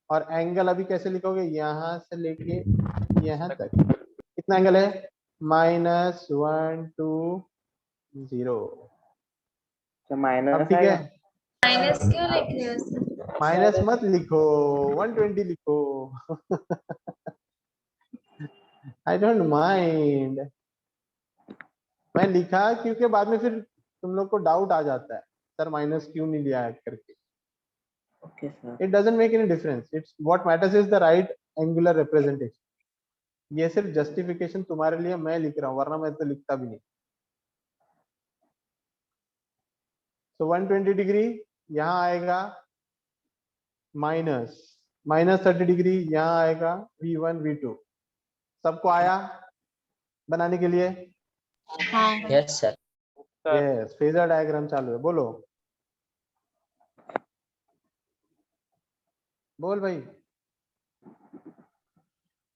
और एंगल अभी कैसे लिखोगे? यहां से लेके यहां तक. कितना एंगल है? -120. तो अब माइनस ठीक है, माइनस क्यों लिख रहे हो सर? माइनस मत लिखो, 120 लिखो. I don't mind. मैं लिखा क्योंकि बाद में फिर तुम लोग को डाउट आ जाता है, सर माइनस क्यों नहीं लिया है करके. Okay sir. It doesn't make any difference. It's what matters is the right angular representation. ये सिर्फ जस्टिफिकेशन तुम्हारे लिए मैं लिख रहा हूँ, वरना मैं तो लिखता भी नहीं. तो 120 डिग्री यहाँ आएगा, -30 डिग्री यहाँ आएगा. V1 V2 सबको आया बनाने के लिए? हाँ. Yes sir. Yes. Phasor diagram चालू है. बोलो, बोल भाई.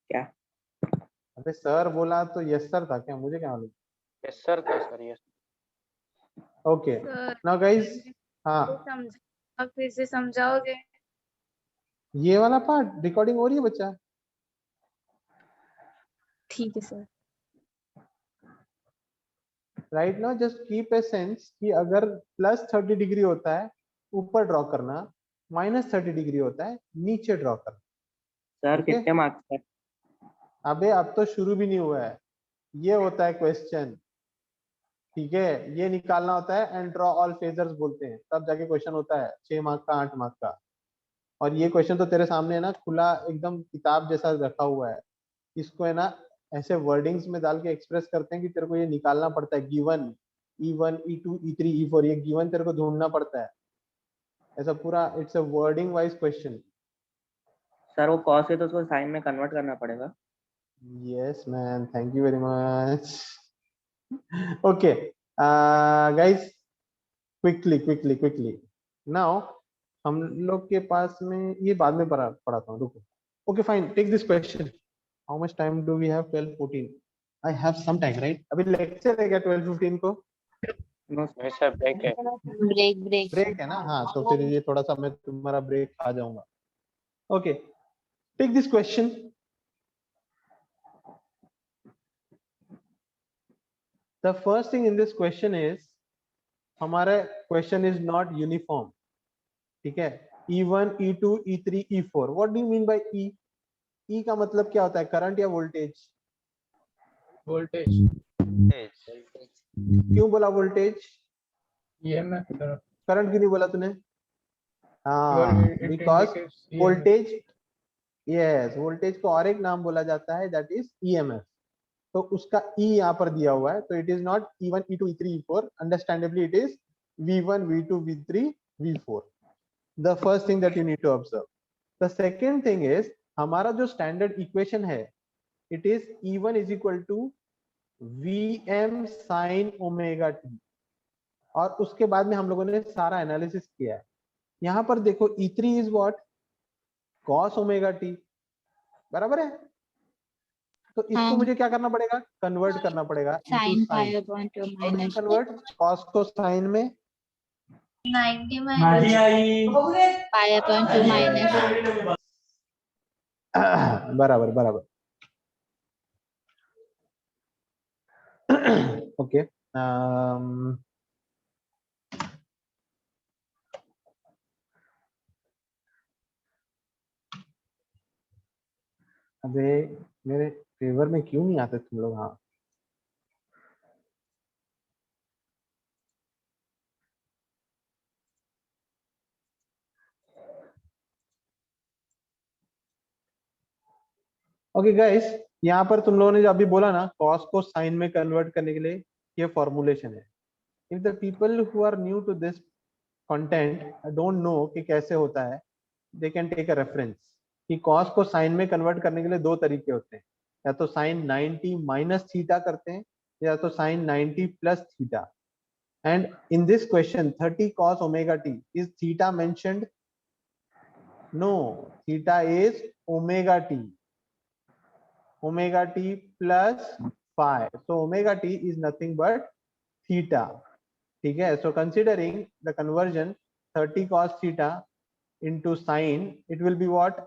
क्या? अबे सर बोला तो यस सर था क्या? मुझे क्या मालूम. यस सर था sir. Yes. Okay, sir now guys. हाँ, आप फिर से समझाओगे? ये वाला पार्ट रिकॉर्डिंग हो रही है बच्चा? ठीक है sir. Right now just keep a sense कि अगर +30 डिग्री होता है ऊपर ड्रॉ करना, -30 डिग्री होता है नीचे ड्रॉ करना. सर ठीक है? कितने मार्क्स है? अबे अब तो शुरू भी नहीं हुआ है. ये होता है क्वेश्चन. ठीक है, ये निकालना होता है एंड ड्रॉ ऑल फेजर्स बोलते हैं, तब जाके क्वेश्चन होता है 6 मार्क का, 8 मार्क का. और ये क्वेश्चन तो तेरे सामने है ना, खुला एकदम किताब जैसा रखा हुआ है. इसको है ना ऐसे वर्डिंग्स में डाल के एक्सप्रेस करते हैं कि तेरे को ये निकालना पड़ता है. Given E1 E2 E3 E4, ये गिवन तेरे को ढूंढना पड़ता है. ऐसा पूरा it's a wording wise question. Sir वो कॉस है तो उसको साइन में कन्वर्ट करना पड़ेगा. Yes, man. Thank you very much. Okay, guys, quickly. Now, हम लोग के पास में ये बाद में पढ़ाता हूँ. रुको. Okay, fine. Take this question. How much time do we have? 12:14. I have some time, right? अभी लेक्चर है क्या 12:15 को? नो नहीं सर, ब्रेक है. ब्रेक. ब्रेक है ना? हाँ, तो फिर ये थोड़ा सा मैं तुम्हारा ब्रेक आ जाऊंगा. Okay, take this question. The first thing in this question is, हमारा question is not uniform. ठीक है? E1, E2, E3, E4. What do you mean by E? E का मतलब क्या होता है? करंट या वोल्टेज? वोल्टेज. क्यों बोला वोल्टेज? EMF sir. करंट क्यों नहीं बोला तूने? हाँ, It because indicates EMF. Voltage, yes, voltage को और एक नाम बोला जाता है, दैट इज EMF. तो उसका E यहाँ पर दिया हुआ है, तो it is not E1, E2, E3, E4. Understandably it is V1, V2, V3, V4. The first thing that you need to observe. The second thing is, हमारा जो स्टैंडर्ड इक्वेशन है, it is E1 is equal to Vm sin omega t. और उसके बाद में हम लोगों ने सारा एनालिसिस किया है. यहाँ पर देखो E3 is what? cos omega t. बराबर है? तो इसको हाँ. मुझे क्या करना पड़ेगा? कन्वर्ट करना पड़ेगा Sin into pi sin. upon 2 How do you minus convert cos को sin में? 90 माइनस pi upon 2 minus. बराबर. ओके. अबे मेरे फेवर में क्यों नहीं आते तुम लोग? हाँ, okay guys, यहाँ पर तुम लोगों ने जो अभी बोला ना cos को sin में कन्वर्ट करने के लिए ये फॉर्मुलेशन है. If the people who are new to this content don't know कि कैसे होता है, they can take a reference कि cos को sin में कन्वर्ट करने के लिए दो तरीके होते हैं, या तो sin 90 माइनस थीटा करते हैं या तो sin 90 plus theta. And in this question 30 cos omega t, is theta mentioned? No, theta is omega t. Omega t plus phi. So omega t is nothing but theta. ठीक है. So considering the conversion 30 cos theta into sin, it will be what?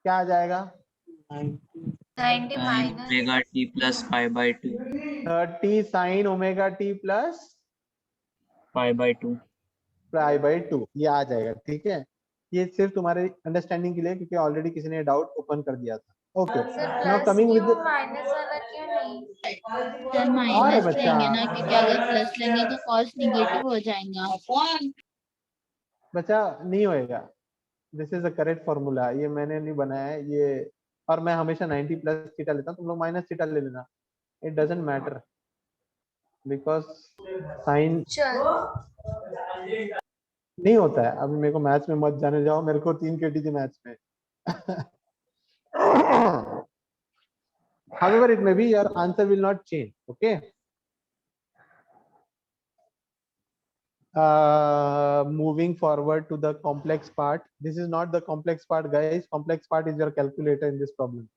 क्या आ जाएगा? 90 sin minus omega t plus pi by 2. 30 sin omega t plus pi by 2. pi by 2 ये आ जाएगा. ठीक है. ये सिर्फ तुम्हारे अंडरस्टैंडिंग के लिए, क्योंकि ऑलरेडी किसी ने डाउट ओपन कर दिया था. Okay. Sir now plus coming क्यों विद माइनस वाला क्यों नहीं? सर और माइनस बच्चा लेंगे ना, क्योंकि अगर प्लस लेंगे तो कॉस निगेटिव हो जाएगा. बच्चा नहीं होएगा. This is a correct formula. ये मैंने नहीं बनाया है ये, और मैं हमेशा 90 प्लस थीटा लेता हूँ. तुम लोग माइनस थीटा ले लेना. It doesn't matter because sign चलो नहीं होता है. अभी मेरे को मैथ्स में मत जाने जाओ. मेरे को 3 केटी थी मैथ्स में. However it may be, your answer will not change. Okay. Moving forward to the complex part. This is not the complex part, guys. Complex part is your calculator in this problem.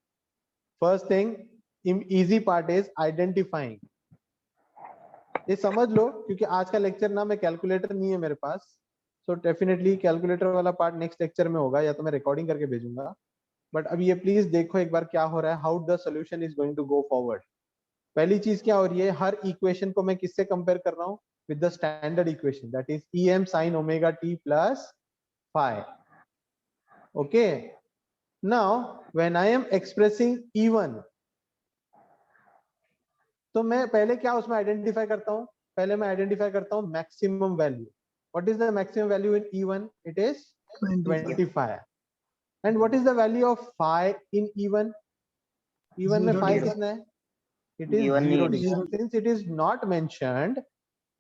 First thing, easy part is identifying. ये समझ लो, क्योंकि आज का लेक्चर ना मैं कैलकुलेटर नहीं है मेरे पास. सो डेफिनेटली कैलकुलेटर वाला पार्ट नेक्स्ट लेक्चर में होगा, या तो मैं रिकॉर्डिंग करके भेजूंगा. बट अब ये प्लीज देखो एक बार क्या हो रहा है, how the solution is going to go forward. पहली चीज क्या हो रही है, हर इक्वेशन को मैं किससे कंपेयर कर रहा हूँ? With the standard equation, that is em sin omega t plus phi. Okay. Now when I am expressing E1, तो मैं पहले क्या उसमें आइडेंटिफाई करता हूँ? पहले मैं आइडेंटिफाई करता हूँ maximum value. What is the maximum value in E1? It is 25. And what is the value of phi in E1? E1 में phi कितना है? It is E1 0 is degree. Since it is not mentioned,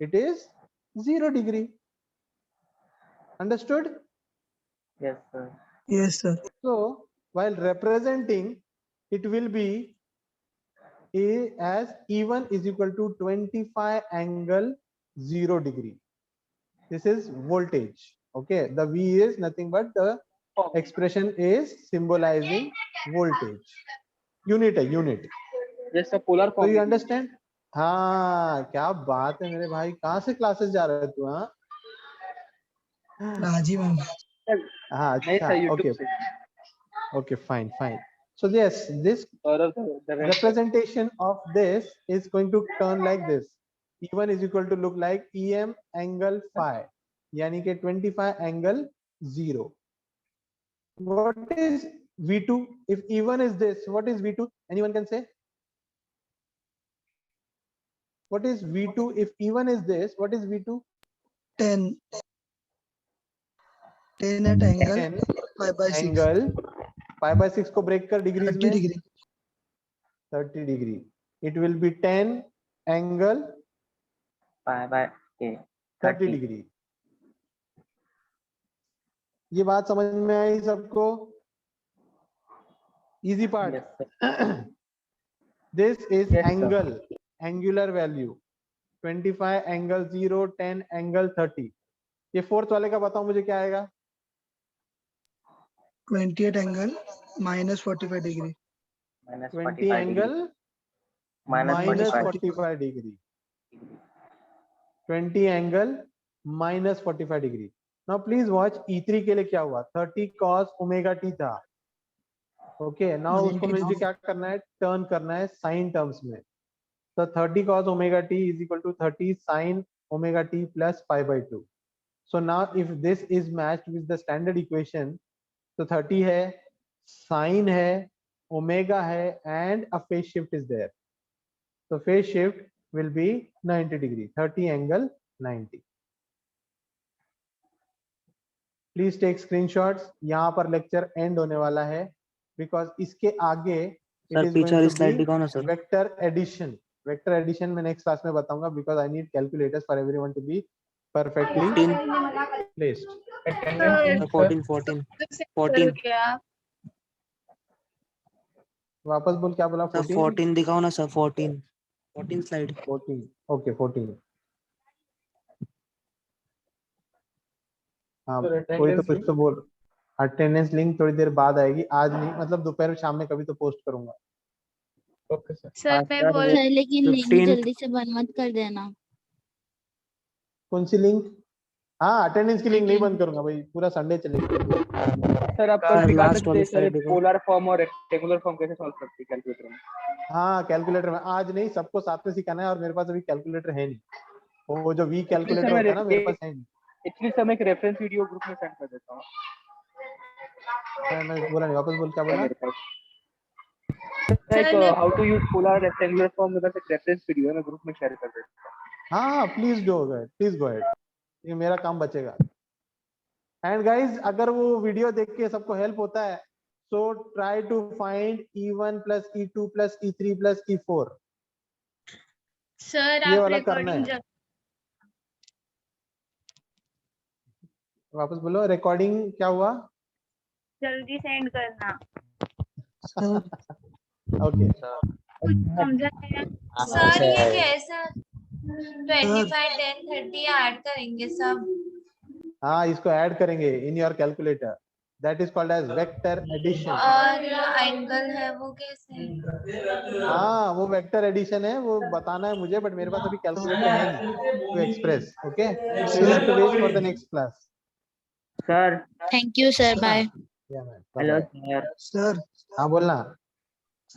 it is 0 degree. Understood? Yes, sir. Yes, sir. So while representing, it will be as E1 is equal to 25 angle 0 degree. This is voltage. Okay. The V is nothing but the expression is symbolizing voltage. Unit है, unit. Yes, sir. Polar तो form. You understand? हाँ, क्या बात है मेरे भाई. कहाँ से क्लासेस जा रहे तू? हाँ राजीव मैम. हाँ, नहीं अच्छा. sir, YouTube ओके से. Okay, fine fine. So yes, this और the rest. representation of this is going to turn like this. E1 is equal to look like EM angle phi, यानी कि 25 angle 0. What is V2? If E1 is this, what is V2? Anyone can say? What is V2? If E1 is this, what is V2? 10 at angle 10 5 by 6. angle pi by 6 को ब्रेक कर डिग्रीज 30 में. degree. 30 degree. It will be 10 angle Pi by 30 degree. ये बात समझ में आई सबको? Easy part. Yes, sir. This is Yes, sir. angle, angular value. 25 angle 0, 10 angle 30. ये फोर्थ वाले का बताओ मुझे क्या आएगा? 28 angle minus 45 degree. Minus 20 45 angle degree. minus Minus 45 degree. 20 angle minus 45 degree. Now please watch E3 के लिए क्या हुआ? 30 cos omega t था. Okay, now उसको मुझे क्या करना है? टर्न करना है साइन टर्म्स में. So 30 cos omega t is equal to 30 sin omega t plus pi by 2. So now if this is matched with the standard equation, तो 30 है, sin है, omega है, and a phase shift is there. So phase shift will be 90 degree, 30 angle 90. Please take screenshots. यहाँ पर लेक्चर एंड होने वाला है. because इसके आगे it सर is पीछे going वाली to स्लाइड be दिखाओ ना sir. vector addition. Vector addition मैं next class में बताऊंगा because I need calculators for everyone to be perfectly 14 placed. Sir 14 14 14 14 क्या वापस बोल क्या बोला? सर 14 14 दिखाओ ना सर 14 स्लाइड। 14 okay 14 हाँ कोई तो कुछ तो बोल। अटेंडेंस लिंक थोड़ी देर बाद आएगी, आज नहीं, मतलब दोपहर शाम में कभी तो पोस्ट करूंगा। Okay sir. सर मैं सर, बोल वो- सर लेकिन लिंक 15 जल्दी से बंद मत कर देना। कौन सी लिंक? हाँ अटेंडेंस की लिंक नहीं बंद करूंगा भाई, पूरा संडे चलेगी। सर आप सर, कल दिखा last सकते वाली हैं सर slide देखो। पोलर फॉर्म और रेक्टेंगुलर फॉर्म कैसे सॉल्व करते हैं कैलकुलेटर में? हाँ कैलकुलेटर में आज नहीं, सबको साथ में सिखाना है और मेरे पास अभी कैलकुलेटर है नहीं, वो जो वी कैलकुलेटर होता है ना मेरे पास है नहीं। एक्चुअली सर मैं एक रेफरेंस वीडियो ग्रुप में सेंड कर देता हूँ। मैं बोला नहीं, वापस बोल क्या बोला? मेरे पास एक how to use polar rectangular form मेरे पास एक रेफरेंस वीडियो है, मैं ग्रुप में शेयर कर देता हूँ। हाँ प्लीज गो अहेड, ये मेरा काम बचेगा। एंड गाइज अगर वो वीडियो देख के सबको हेल्प होता है so try to find E1 plus E2 plus E3 plus E4। Sir ये आप वाला करना रिकॉर्डिंग है। वापस बोलो रिकॉर्डिंग क्या हुआ? जल्दी सेंड करना। सर ओके कुछ समझा नहीं। सर ये कैसा 25 10 30 ऐड करेंगे सब? हाँ इसको ऐड करेंगे in your calculator, that is called as vector addition. और एंगल है वो कैसे? हाँ वो वेक्टर एडिशन है, वो बताना है मुझे, बट मेरे पास अभी कैलकुलेटर है नहीं to express. Okay so you have to wait for the next class. Sir thank you sir, bye. या ma'am hello bye. Sir sir हाँ बोलना।